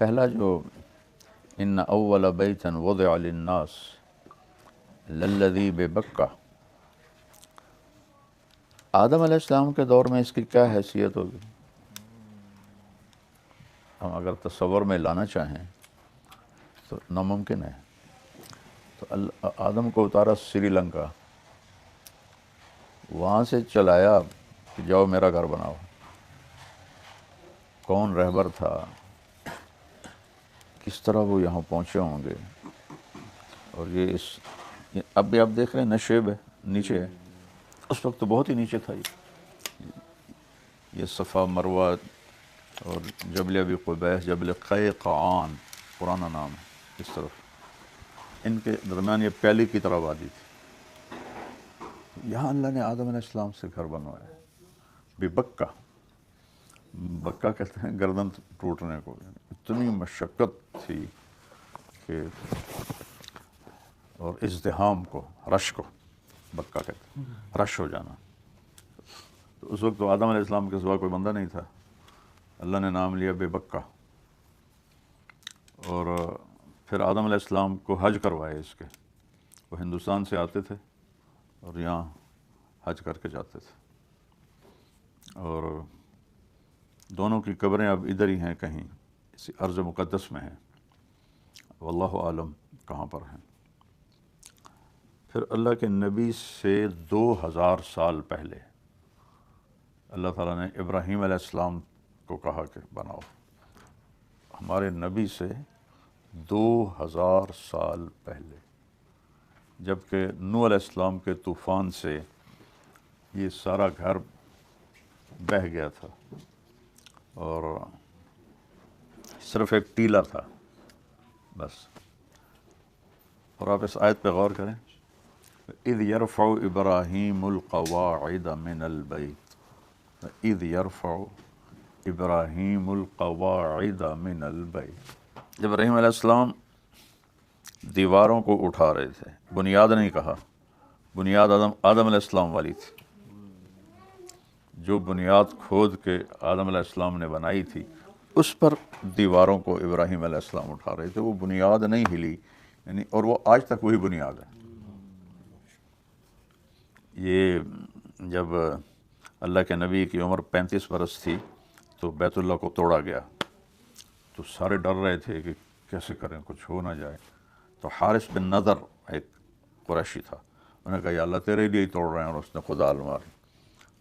پہلا جو ان اول بیت وضع للناس للذی ببکہ، آدم علیہ السلام کے دور میں اس کی کیا حیثیت ہوگی؟ ہم اگر تصور میں لانا چاہیں تو ناممکن ہے۔ تو آدم کو اتارا سری لنکا، وہاں سے چلایا کہ جاؤ میرا گھر بناؤ۔ کون رہبر تھا، کس طرح وہ یہاں پہنچے ہوں گے، اور اب بھی آپ دیکھ رہے ہیں نشیب ہے، نیچے ہے، اس وقت تو بہت ہی نیچے تھا۔ یہ صفا مروہ اور جبل ابی قبیس، جبل قیقعان پرانا نام ہے، اس طرف ان کے درمیان یہ پہلی کی طرح وادی تھی۔ یہاں اللہ نے آدم علیہ السلام سے گھر بنوایا ببکہ، بکہ کہتے ہیں گردن ٹوٹنے کو، اتنی مشقت تھی کہ اور ازدحام کو، رش کو بکہ کہتے ہیں، رش ہو جانا۔ تو اس وقت تو آدم علیہ السلام کے سوا کوئی بندہ نہیں تھا، اللہ نے نام لیا ببکہ۔ اور پھر آدم علیہ السلام کو حج کروائے اس کے، وہ ہندوستان سے آتے تھے اور یہاں حج کر کے جاتے تھے، اور دونوں کی قبریں اب ادھر ہی ہیں، کہیں اسی ارض مقدس میں ہیں، واللہ عالم کہاں پر ہیں۔ پھر اللہ کے نبی سے 2000 سال پہلے اللہ تعالیٰ نے ابراہیم علیہ السلام کو کہا کہ بناؤ۔ ہمارے نبی سے 2000 سال پہلے، جبکہ نوح علیہ السلام کے طوفان سے یہ سارا گھر بہہ گیا تھا اور صرف ایک ٹیلہ تھا بس۔ اور آپ اس آیت پہ غور کریں، اذ یرفع ابراہیم القواعد من البیت، اذ یرفع ابراہیم القواعد من البیت، جب ابراہیم علیہ السلام دیواروں کو اٹھا رہے تھے، بنیاد نہیں کہا، بنیاد آدم علیہ السلام والی تھی، جو بنیاد کھود کے آدم علیہ السلام نے بنائی تھی اس پر دیواروں کو ابراہیم علیہ السلام اٹھا رہے تھے، وہ بنیاد نہیں ہلی، یعنی اور وہ آج تک وہی بنیاد ہے۔ یہ جب اللہ کے نبی کی عمر 35 برس تھی تو بیت اللہ کو توڑا گیا، تو سارے ڈر رہے تھے کہ کیسے کریں، کچھ ہو نہ جائے۔ تو حارث بن نضر ایک قریشی تھا، انہوں نے کہا یا اللہ تیرے لیے ہی توڑ رہے ہیں، اور اس نے خدا ماری،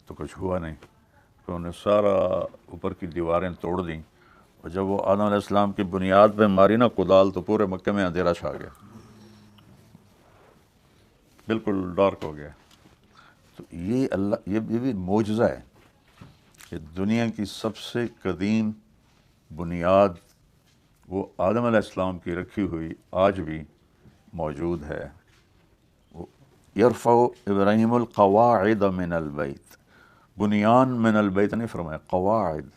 تو کچھ ہوا نہیں۔ تو انہوں نے سارا اوپر کی دیواریں توڑ دیں، اور جب وہ آدم علیہ السلام کی بنیاد پہ ماری نا کدال، تو پورے مکے میں اندھیرا چھا گیا، بالکل ڈارک ہو گیا۔ تو یہ بھی معجزہ ہے کہ دنیا کی سب سے قدیم بنیاد وہ آدم علیہ السلام کی رکھی ہوئی آج بھی موجود ہے۔ یرفع ابراہیم القواعد من البیت، بنیان من البیت نہیں فرمایا، قواعد،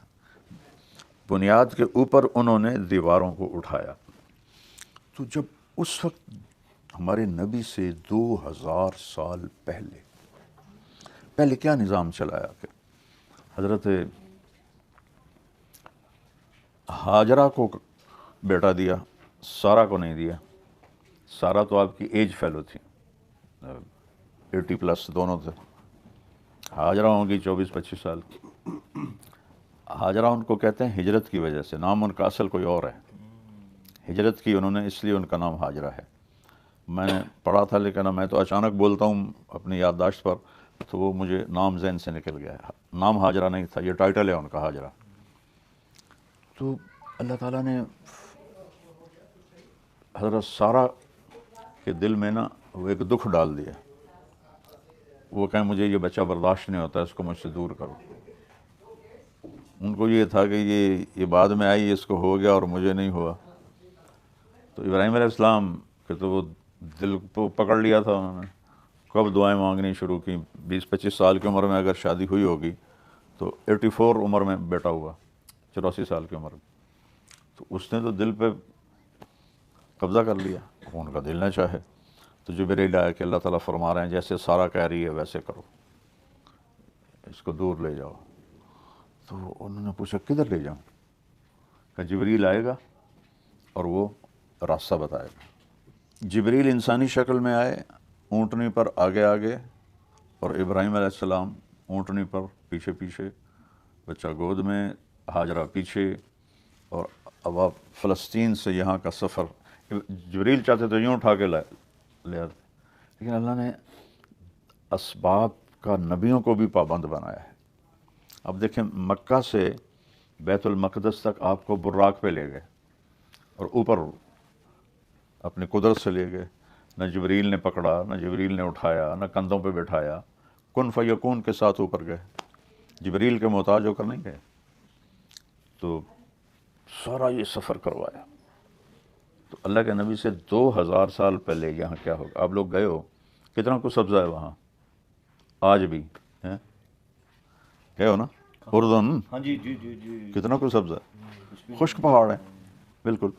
بنیاد کے اوپر انہوں نے دیواروں کو اٹھایا۔ تو جب اس وقت ہمارے نبی سے 2000 سال پہلے کیا نظام چلایا کہ حضرت ہاجرہ کو بیٹا دیا، سارا کو نہیں دیا۔ سارا تو آپ کی ایج فیلو تھی، 80+ دونوں تھے، ہاجرہ ہوں گی 24-25 سال کی۔ ہاجرہ ان کو کہتے ہیں ہجرت کی وجہ سے، نام ان کا اصل کوئی اور ہے، ہجرت کی انہوں نے، اس لیے ان کا نام ہاجرہ ہے۔ میں نے پڑھا تھا لیکن میں تو اچانک بولتا ہوں اپنی یادداشت پر، تو وہ مجھے نام ذہن سے نکل گیا ہے، نام ہاجرہ نہیں تھا، یہ ٹائٹل ہے ان کا ہاجرہ۔ تو اللہ تعالیٰ نے حضرت سارا کے دل میں نا وہ ایک دکھ ڈال دیا، وہ کہیں مجھے یہ بچہ برداشت نہیں ہوتا، اس کو مجھ سے دور کرو۔ ان کو یہ تھا کہ یہ بعد میں آئی، اس کو ہو گیا اور مجھے نہیں ہوا۔ تو ابراہیم علیہ السلام کہ تو وہ دل کو پکڑ لیا تھا انہوں نے، کب دعائیں مانگنی شروع کی۔ 20-25 سال کی عمر میں اگر شادی ہوئی ہوگی تو 84 عمر میں بیٹا ہوا، 84 سال کی عمر میں، تو اس نے تو دل پہ قبضہ کر لیا، ان کا دل نہ چاہے۔ تو جبریل آیا کہ اللہ تعالیٰ فرما رہے ہیں جیسے سارا کہہ رہی ہے ویسے کرو، اس کو دور لے جاؤ۔ تو انہوں نے پوچھا کدھر لے جاؤں؟ کہ جبریل آئے گا اور وہ راستہ بتائے گا۔ جبریل انسانی شکل میں آئے، اونٹنی پر آگے آگے، اور ابراہیم علیہ السلام اونٹنی پر پیچھے پیچھے، بچہ گود میں، ہاجرہ پیچھے، اور اب آپ فلسطین سے یہاں کا سفر، جبریل چاہتے تو یوں اٹھا کے لے آتے، لیکن اللہ نے اسباب کا نبیوں کو بھی پابند بنایا ہے۔ اب دیکھیں مکہ سے بیت المقدس تک آپ کو براق پہ لے گئے اور اوپر اپنی قدرت سے لے گئے، نہ جبریل نے پکڑا، نہ جبریل نے اٹھایا، نہ کندھوں پہ بٹھایا، کن فیکون کے ساتھ اوپر گئے، جبریل کے محتاج ہو کر نہیں گئے۔ تو سارا یہ سفر کروایا۔ تو اللہ کے نبی سے 2000 سال پہلے یہاں کیا ہوگا؟ آپ لوگ گئے ہو، کتنا کچھ سبزہ ہے وہاں آج بھی ہے، گئے ہو نا اردن؟ ہاں جی جی جی جی، کتنا کچھ سبزہ ہے، خشک پہاڑ ہے بالکل۔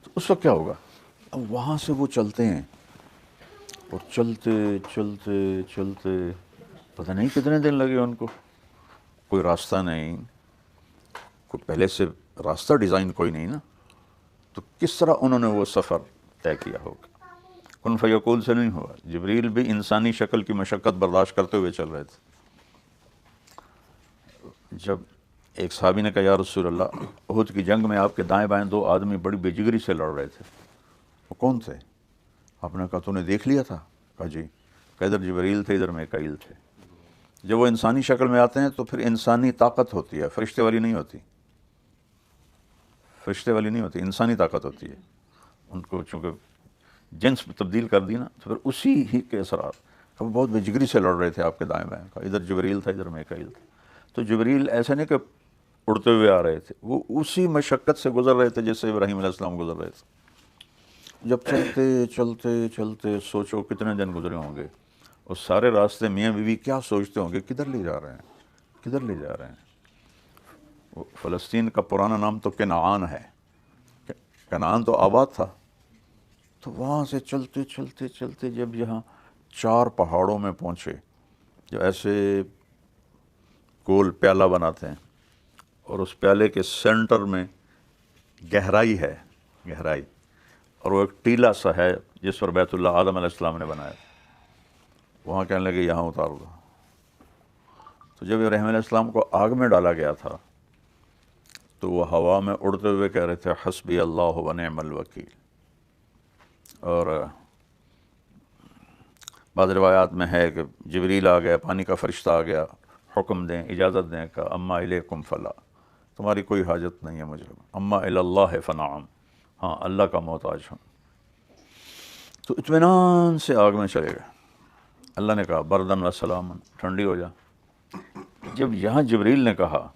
تو اس وقت کیا ہوگا؟ اب وہاں سے وہ چلتے ہیں اور چلتے چلتے چلتے پتہ نہیں کتنے دن لگے ان کو، کوئی راستہ نہیں، کوئی پہلے سے راستہ ڈیزائن کوئی نہیں نا، تو کس طرح انہوں نے وہ سفر طے کیا ہوگا؟ کن فیکون سے نہیں ہوا۔ جبریل بھی انسانی شکل کی مشقت برداشت کرتے ہوئے چل رہے تھے۔ جب ایک صحابی نے کہا یا رسول اللہ، احد کی جنگ میں آپ کے دائیں بائیں 2 آدمی بڑی بے جگری سے لڑ رہے تھے، وہ کون تھے؟ آپ نے کہا تو نے دیکھ لیا تھا؟ کہا جی۔ کہ ادھر جبریل تھے، ادھر میکائیل تھے۔ جب وہ انسانی شکل میں آتے ہیں تو پھر انسانی طاقت ہوتی ہے، فرشتے والی نہیں ہوتی، فرشتے والی نہیں ہوتی، انسانی طاقت ہوتی ہے۔ ان کو چونکہ جنس تبدیل کر دی نا، تو پھر اسی ہی کے اثرات، وہ بہت بے جگری سے لڑ رہے تھے آپ کے دائیں بائیں کا، ادھر جبریل تھا، ادھر میکائیل تھا۔ تو جبریل ایسے نہیں کہ اڑتے ہوئے آ رہے تھے، وہ اسی مشقت سے گزر رہے تھے جس سے ابراہیم علیہ السلام گزر رہے تھے۔ جب چلتے چلتے چلتے سوچو کتنے دن گزرے ہوں گے، اور سارے راستے میاں بیوی کیا سوچتے ہوں گے، کدھر لے جا رہے ہیں، کدھر لے جا رہے ہیں۔ فلسطین کا پرانا نام تو کنعان ہے، کنعان تو آباد تھا۔ تو وہاں سے چلتے چلتے چلتے جب یہاں 4 پہاڑوں میں پہنچے، جو ایسے گول پیالہ بناتے ہیں، اور اس پیالے کے سینٹر میں گہرائی ہے، گہرائی، اور وہ ایک ٹیلا سا ہے جس پر بیت اللہ آدم علیہ السلام نے بنایا۔ وہاں کہنے لگے یہاں اتار دو۔ تو جب ابراہیم علیہ السلام کو آگ میں ڈالا گیا تھا تو وہ ہوا میں اڑتے ہوئے کہہ رہے تھے حسبی اللہ و نعم الوکیل۔ اور بعض روایات میں ہے کہ جبریل آ گیا، پانی کا فرشتہ آ گیا، حکم دیں، اجازت دیں کہ اما الیکم فلا، تمہاری کوئی حاجت نہیں ہے مجھے، اما الی اللہ فنعم، ہاں اللہ کا محتاج ہوں۔ تو اطمینان سے آگ میں چلے گئے۔ اللہ نے کہا بردن و سلام، ٹھنڈی ہو جا۔ جب یہاں جبریل نے کہا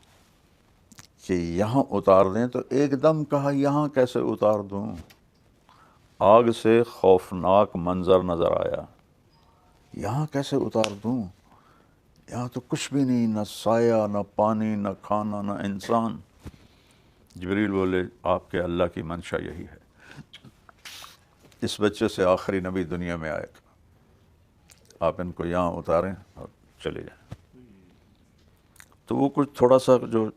کہ یہاں اتار دیں تو ایک دم کہا یہاں کیسے اتار دوں؟ آگ سے خوفناک منظر نظر آیا، یہاں کیسے اتار دوں؟ یہاں تو کچھ بھی نہیں، نہ سایہ، نہ پانی، نہ کھانا، نہ انسان۔ جبریل بولے آپ کے اللہ کی منشا یہی ہے، اس بچے سے آخری نبی دنیا میں آئے گا، آپ ان کو یہاں اتاریں اور چلے جائیں۔ تو وہ کچھ تھوڑا سا جو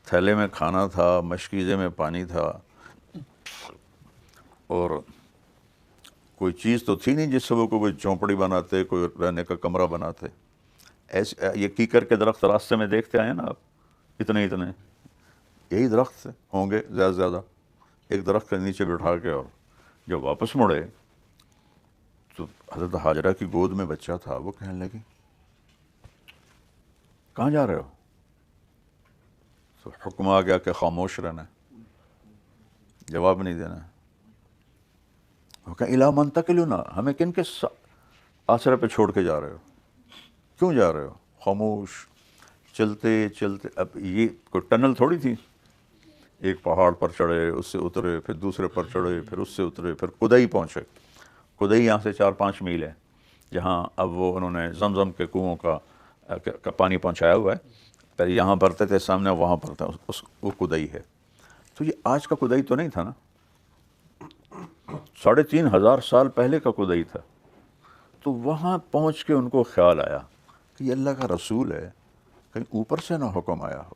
تھیلے میں کھانا تھا، مشکیزے میں پانی تھا، اور کوئی چیز تو تھی نہیں جس سے وہ کوئی جھونپڑی بناتے، کوئی رہنے کا کمرہ بناتے۔ ایسے یہ کیکر کے درخت راستے میں دیکھتے آئے نا آپ، اتنے اتنے، یہی درخت ہوں گے زیادہ سے زیادہ، ایک درخت کے نیچے بٹھا کے۔ اور جب واپس مڑے تو حضرت ہاجرہ کی گود میں بچہ تھا، وہ کہنے لگی کہاں جا رہے ہو؟ تو حکم آ گیا کہ خاموش رہنا ہے، جواب نہیں دینا ہے۔ وہ کہا الا منتقلون، ہمیں کن کے آسرے پہ چھوڑ کے جا رہے ہو، کیوں جا رہے ہو؟ خاموش چلتے چلتے، اب یہ کوئی ٹنل تھوڑی تھی، ایک پہاڑ پر چڑھے، اس سے اترے، پھر دوسرے پر چڑھے، پھر اس سے اترے، پھر قدئی پہنچے۔ قدئی یہاں سے 4-5 میل ہے، جہاں اب وہ انہوں نے زمزم کے کنوؤں کا پانی پہنچایا ہوا ہے۔ پہلے یہاں بھرتے تھے سامنے، وہاں بھرتے، وہ قدئی ہے۔ تو یہ آج کا قدئی تو نہیں تھا نا، 3500 سال پہلے کا قدئی تھا۔ تو وہاں پہنچ کے ان کو خیال آیا کہ یہ اللہ کا رسول ہے، کہیں اوپر سے نہ حکم آیا ہو۔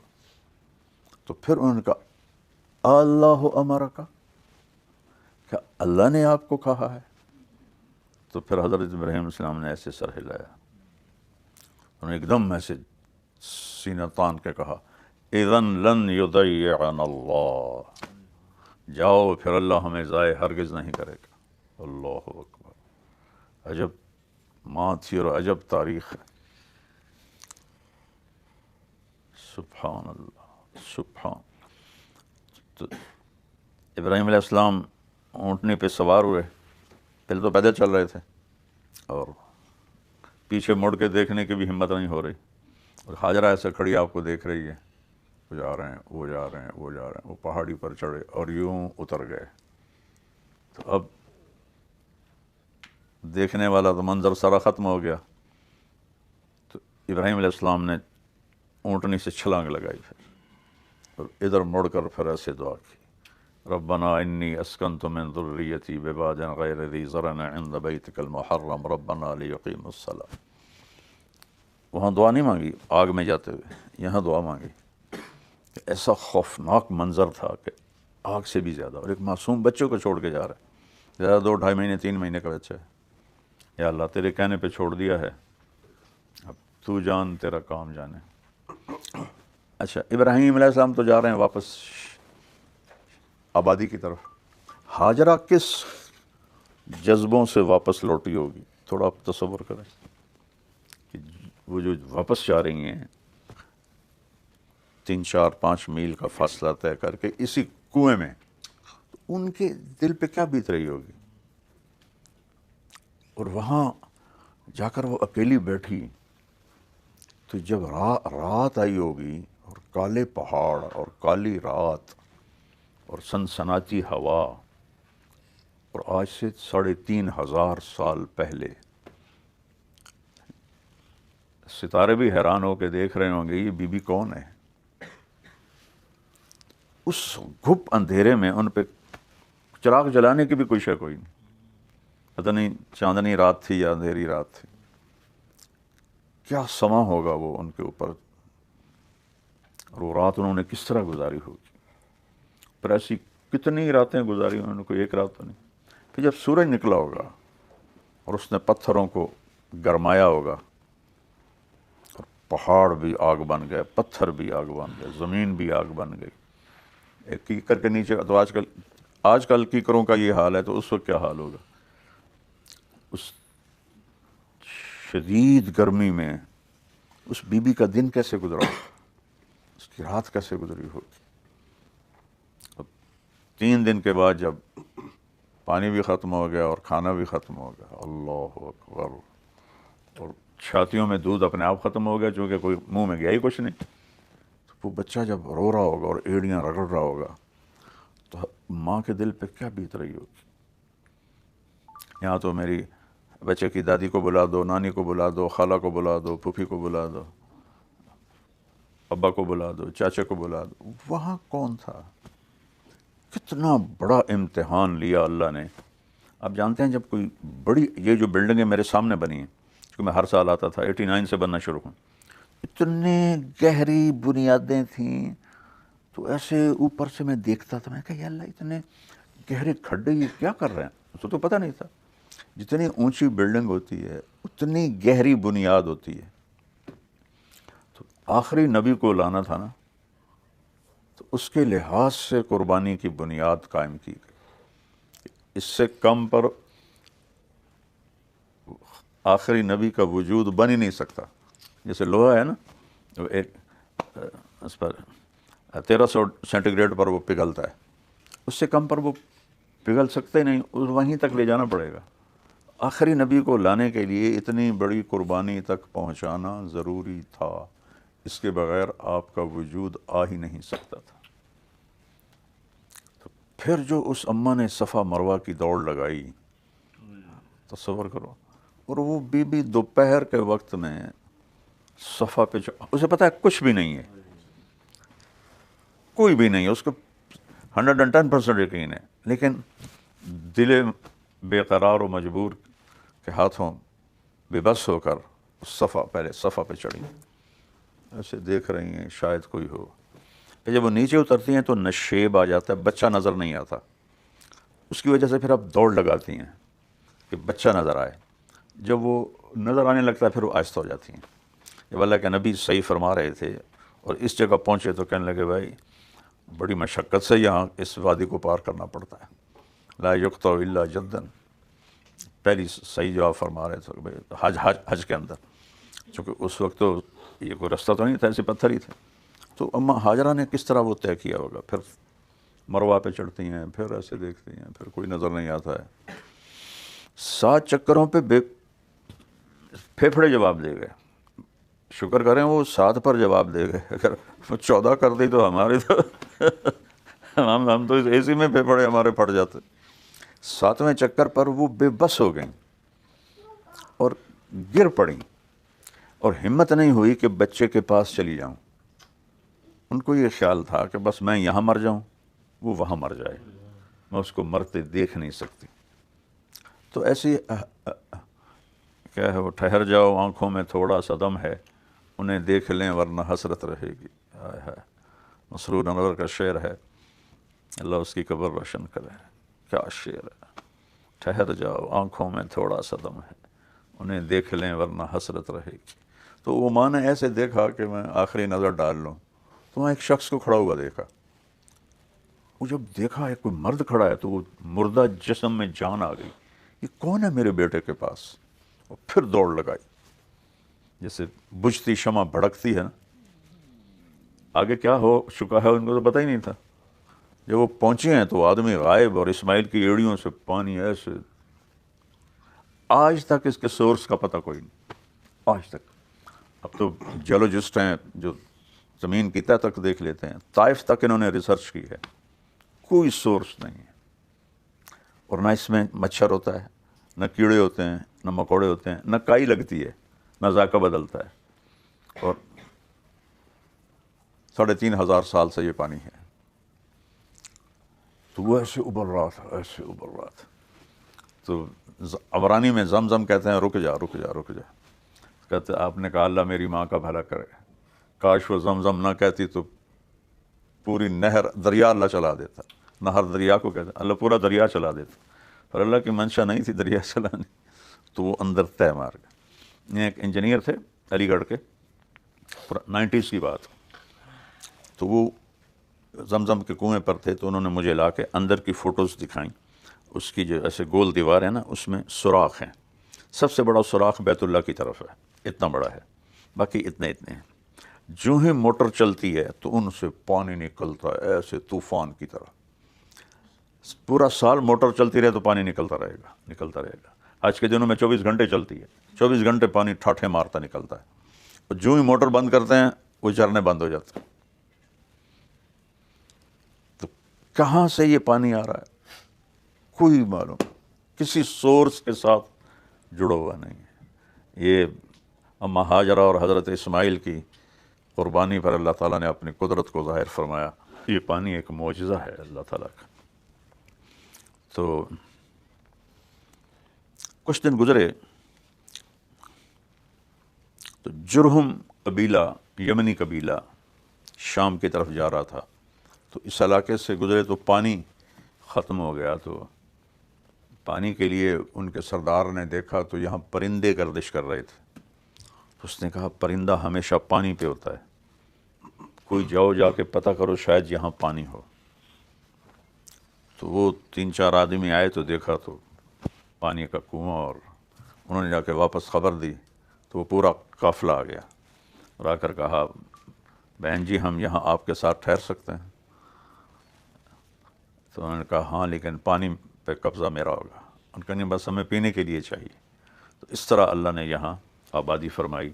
تو پھر انہوں نے کہا اللہ امرکا، کہ اللہ نے آپ کو کہا ہے؟ تو پھر حضرت ابراہیم علیہ السلام نے ایسے سر ہلایا، انہوں نے ایک دم ایسے سینہ تان کے کہا اذن لن یضیعنا اللہ، جاؤ پھر اللہ ہمیں ضائع ہرگز نہیں کرے گا۔ اللہ اکبر، عجب ماں تھی اور عجب تاریخ ہے، سبحان اللہ سبحان۔ تو ابراہیم علیہ السلام اونٹنی پہ سوار ہوئے، پہلے تو پیدل چل رہے تھے اور پیچھے مڑ کے دیکھنے کی بھی ہمت نہیں ہو رہی، اور ہاجرہ ایسے کھڑی آپ کو دیکھ رہی ہے، وہ جا رہے ہیں وہ جا رہے ہیں وہ جا رہے ہیں، وہ پہاڑی پر چڑھے اور یوں اتر گئے۔ تو اب دیکھنے والا تو منظر سارا ختم ہو گیا، تو ابراہیم علیہ السلام نے اونٹنی سے چھلانگ لگائی پھر، اور ادھر مڑ کر پھر ایسے دعا کی، ربنا انی اسکنت من ذریتی بواد غیر ذی زرع عند بیتک المحرم ربنا لیقیموا الصلاۃ۔ وہاں دعا نہیں مانگی آگ میں جاتے ہوئے، یہاں دعا مانگی۔ ایسا خوفناک منظر تھا کہ آگ سے بھی زیادہ، اور ایک معصوم بچے کو چھوڑ کے جا رہا ہے، زیادہ 2 2.5 مہینے 3 مہینے کا بچہ ہے۔ یا اللہ تیرے کہنے پہ چھوڑ دیا ہے، اب تو جان تیرا کام جانے۔ اچھا، ابراہیم علیہ السلام تو جا رہے ہیں واپس آبادی کی طرف، ہاجرہ کس جذبوں سے واپس لوٹی ہوگی، تھوڑا آپ تصور کریں کہ وہ جو واپس جا رہی ہیں 3 4 5 میل کا فاصلہ طے کر کے اسی کنویں میں، تو ان کے دل پہ کیا بیت رہی ہوگی، اور وہاں جا کر وہ اکیلی بیٹھی، تو جب رات آئی ہوگی اور کالے پہاڑ اور کالی رات اور سنسناتی ہوا، اور آج سے 3,500 سال پہلے، ستارے بھی حیران ہو کے دیکھ رہے ہوں گے یہ بی بی کون ہے۔ اس گھپ اندھیرے میں ان پہ چراغ جلانے کی بھی کوئی شے کوئی نہیں، پتہ نہیں چاندنی رات تھی یا اندھیری رات تھی، کیا سما ہوگا وہ ان کے اوپر، اور وہ رات انہوں نے کس طرح گزاری ہوگی۔ پر ایسی کتنی راتیں گزاری انہوں نے، کوئی ایک رات تو نہیں۔ پھر جب سورج نکلا ہوگا اور اس نے پتھروں کو گرمایا ہوگا، اور پہاڑ بھی آگ بن گئے، پتھر بھی آگ بن گئے، زمین بھی آگ بن گئی، ایک کیکر کے نیچے، تو آج کل کیکروں کا یہ حال ہے تو اس وقت کیا حال ہوگا۔ اس شدید گرمی میں اس بی بی کا دن کیسے گزرا ہوگا، اس کی رات کیسے گزری ہوگی۔ 3 دن کے بعد جب پانی بھی ختم ہو گیا اور کھانا بھی ختم ہو گیا، اللہ اکبر، اور چھاتیوں میں دودھ اپنے آپ ختم ہو گیا چونکہ کوئی منہ میں گیا ہی کچھ نہیں، تو وہ بچہ جب رو رہا ہوگا اور ایڑیاں رگڑ رہا ہوگا تو ماں کے دل پہ کیا بیت رہی ہوگی۔ یہاں تو میری بچے کی دادی کو بلا دو، نانی کو بلا دو، خالہ کو بلا دو، پھوپھی کو بلا دو، ابا کو بلا دو، چاچا کو بلا دو، وہاں کون تھا؟ کتنا بڑا امتحان لیا اللہ نے۔ آپ جانتے ہیں جب کوئی بڑی، یہ جو بلڈنگیں میرے سامنے بنی ہیں، کیونکہ میں ہر سال آتا تھا، 89 سے بننا شروع ہوں، اتنے گہری بنیادیں تھیں، تو ایسے اوپر سے میں دیکھتا تھا، میں کہا یا اللہ اتنے گہرے کھڈے یہ کیا کر رہے ہیں، اس کو تو پتہ نہیں تھا۔ جتنی اونچی بلڈنگ ہوتی ہے اتنی گہری بنیاد ہوتی ہے۔ تو آخری نبی کو لانا تھا نا، تو اس کے لحاظ سے قربانی کی بنیاد قائم کی گئی، اس سے کم پر آخری نبی کا وجود بن ہی نہیں سکتا۔ جیسے لوہا ہے نا، وہ ایک اس پر 1300 سینٹی گریڈ پر وہ پگھلتا ہے، اس سے کم پر وہ پگھل سکتے نہیں، وہیں تک لے جانا پڑے گا۔ آخری نبی کو لانے کے لیے اتنی بڑی قربانی تک پہنچانا ضروری تھا، اس کے بغیر آپ کا وجود آ ہی نہیں سکتا تھا۔ تو پھر جو اس اماں نے صفا مروہ کی دوڑ لگائی، تصور کرو، اور وہ بی بی دوپہر کے وقت میں صفا پہ اسے پتہ ہے کچھ بھی نہیں ہے، کوئی بھی نہیں ہے، اس کو 110% یقین ہے، لیکن دل بے قرار و مجبور کے ہاتھوں بے بس ہو کر پہلے صفا پہ چڑھی، ایسے دیکھ رہی ہیں شاید کوئی ہو۔ پھر جب وہ نیچے اترتی ہیں تو نشیب آ جاتا ہے، بچہ نظر نہیں آتا، اس کی وجہ سے پھر اب دوڑ لگاتی ہیں کہ بچہ نظر آئے. جب وہ نظر آنے لگتا ہے پھر وہ آہستہ ہو جاتی ہیں. جب اللہ کے نبی صحیح فرما رہے تھے اور اس جگہ پہنچے تو کہنے لگے بھائی بڑی مشقت سے یہاں اس وادی کو پار کرنا پڑتا ہے. لا یقطع الا جدن، پہلی صحیح جواب فرما رہے تھے کہ بھائی حج کے اندر، چونکہ اس وقت تو یہ کوئی رستہ تو نہیں تھا، ایسے پتھر ہی تھے. تو اما ہاجرہ نے کس طرح وہ طے کیا ہوگا؟ پھر مروہ پہ چڑھتی ہیں، پھر ایسے دیکھتی ہیں، پھر کوئی نظر نہیں آتا ہے. 7 چکروں پہ پھیپھڑے جواب دے گئے. شکر کریں وہ 7 پر جواب دے گئے، اگر وہ 14 کر دی تو ہمارے تو ہم تو اے سی میں پھیپھڑے ہمارے پھٹ جاتے. 7ویں چکر پر وہ بے بس ہو گئیں اور گر پڑیں اور ہمت نہیں ہوئی کہ بچے کے پاس چلی جاؤں. ان کو یہ خیال تھا کہ بس میں یہاں مر جاؤں، وہ وہاں مر جائے، میں اس کو مرتے دیکھ نہیں سکتی. تو ایسی کیا ہے وہ، ٹھہر جاؤ آنکھوں میں تھوڑا سا دم ہے، انہیں دیکھ لیں ورنہ حسرت رہے گی. مسرور انور کا شعر ہے، اللہ اس کی قبر روشن کرے. کیا شعر ہے، ٹھہر جاؤ آنکھوں میں تھوڑا سا دم ہے، انہیں دیکھ لیں ورنہ حسرت رہے گی. تو وہ ماں نے ایسے دیکھا کہ میں آخری نظر ڈال لوں. تو وہاں ایک شخص کو کھڑا ہوا دیکھا. وہ جب دیکھا ایک کوئی مرد کھڑا ہے تو وہ مردہ جسم میں جان آ گئی. یہ کون ہے میرے بیٹے کے پاس؟ اور پھر دوڑ لگائی، جیسے بجھتی شمع بھڑکتی ہے نا. آگے کیا ہو چکا ہے ان کو تو پتہ ہی نہیں تھا. جب وہ پہنچے ہیں تو آدمی غائب اور اسماعیل کی ایڑیوں سے پانی ایسے. آج تک اس کے سورس کا پتہ کوئی نہیں، آج تک. اب تو جیولوجسٹ ہیں جو زمین کی تہ تک دیکھ لیتے ہیں، طائف تک انہوں نے ریسرچ کی ہے، کوئی سورس نہیں ہے. اور نہ اس میں مچھر ہوتا ہے، نہ کیڑے ہوتے ہیں، نہ مکوڑے ہوتے ہیں، نہ کائی لگتی ہے، نہ ذائقہ بدلتا ہے. اور 3500 سال سے یہ پانی ہے. تو وہ ایسے ابل رہا تھا، ایسے ابل رہا تھا. تو عبرانی میں زمزم کہتے ہیں رک جا رک جا رک جا. کہتے آپ نے کہا اللہ میری ماں کا بھلا کرے، کاش وہ زمزم نہ کہتی تو پوری نہر دریا اللہ چلا دیتا. نہر دریا کو کہتے ہیں، اللہ پورا دریا چلا دیتا. اور اللہ کی منشا نہیں تھی دریا چلانی، تو وہ اندر طے مار گئے. یہ ایک انجینئر تھے علی گڑھ کے، 90s کی بات. تو وہ زمزم کے کنویں پر تھے، تو انہوں نے مجھے لا کے اندر کی فوٹوز دکھائیں. اس کی جو ایسے گول دیوار ہے نا، اس میں سوراخ ہیں. سب سے بڑا سوراخ بیت اللہ کی طرف ہے، اتنا بڑا ہے، باقی اتنے اتنے ہیں. جو ہی موٹر چلتی ہے تو ان سے پانی نکلتا ہے ایسے طوفان کی طرح. پورا سال موٹر چلتی رہے تو پانی نکلتا رہے گا نکلتا رہے گا. آج کے دنوں میں 24 گھنٹے چلتی ہے، 24 گھنٹے پانی ٹھاٹھے مارتا نکلتا ہے. اور جو ہی موٹر بند کرتے ہیں وہ جھرنے بند ہو جاتے ہیں. تو کہاں سے یہ پانی آ رہا ہے کوئی معلوم، کسی سورس کے ساتھ جڑا ہوا نہیں ہے. یہ اما ہاجرہ اور حضرت اسماعیل کی قربانی پر اللہ تعالیٰ نے اپنی قدرت کو ظاہر فرمایا. یہ پانی ایک معجزہ ہے اللہ تعالیٰ کا. تو کچھ دن گزرے تو جرہم قبیلہ، یمنی قبیلہ شام کی طرف جا رہا تھا. تو اس علاقے سے گزرے تو پانی ختم ہو گیا. تو پانی کے لیے ان کے سردار نے دیکھا تو یہاں پرندے گردش کر رہے تھے. اس نے کہا پرندہ ہمیشہ پانی پہ ہوتا ہے، کوئی جاؤ جا کے پتہ کرو شاید یہاں پانی ہو. تو وہ 3-4 آدمی آئے تو دیکھا تو پانی کا کنواں، اور انہوں نے جا کے واپس خبر دی تو وہ پورا قافلہ آ گیا. اور آ کر کہا بہن جی ہم یہاں آپ کے ساتھ ٹھہر سکتے ہیں؟ تو انہوں نے کہا ہاں لیکن پانی پہ قبضہ میرا ہوگا. ان کا نہیں، بس ہمیں پینے کے لیے چاہیے. تو اس طرح اللہ نے یہاں آبادی فرمائی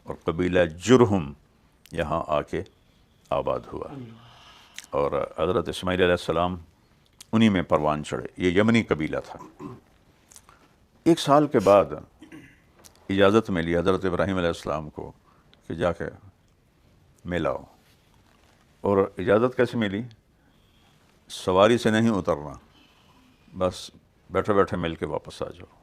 اور قبیلہ جرہم یہاں آ کے آباد ہوا. اور حضرت اسماعیل علیہ السلام انہی میں پروان چڑھے. یہ یمنی قبیلہ تھا. 1 سال کے بعد اجازت ملی حضرت ابراہیم علیہ السلام کو کہ جا کے مل آؤ. اور اجازت کیسے ملی؟ سواری سے نہیں اترنا، بس بیٹھے بیٹھے مل کے واپس آ جاؤ.